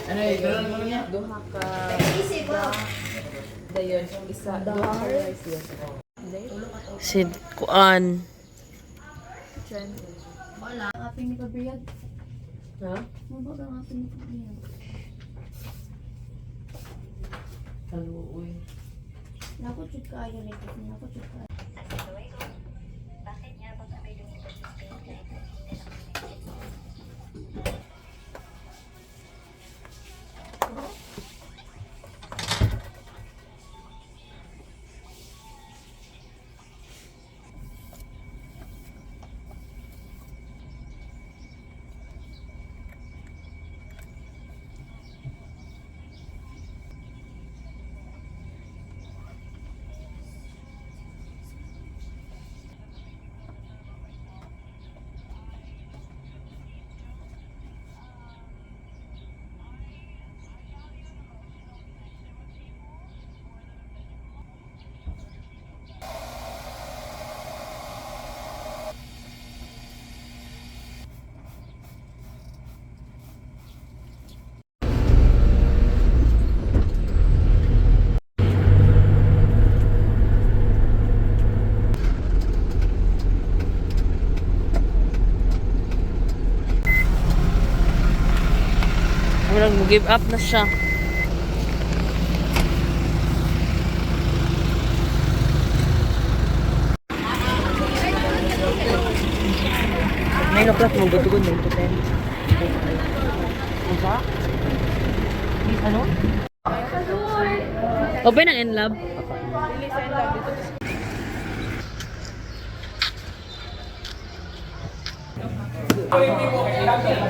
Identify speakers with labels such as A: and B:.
A: Ano yung gano'n mo niya?
B: Duha ka.
C: Isip ko.
B: Dayon, isa. Duha ka rice yun.
D: Si Kuan.
C: Wala. Ang ating ni Gabriel.
B: Ha?
C: Mabag ang ating ni Gabriel.
B: Taluoy.
C: Nakutsud kayo nito. Nakutsud kayo.
D: Murag mo give up na siya. Nine o'clock mo gutugod na ito 10. Ano? Ano? Open ang Enlab.
A: Hindi mo kailangan.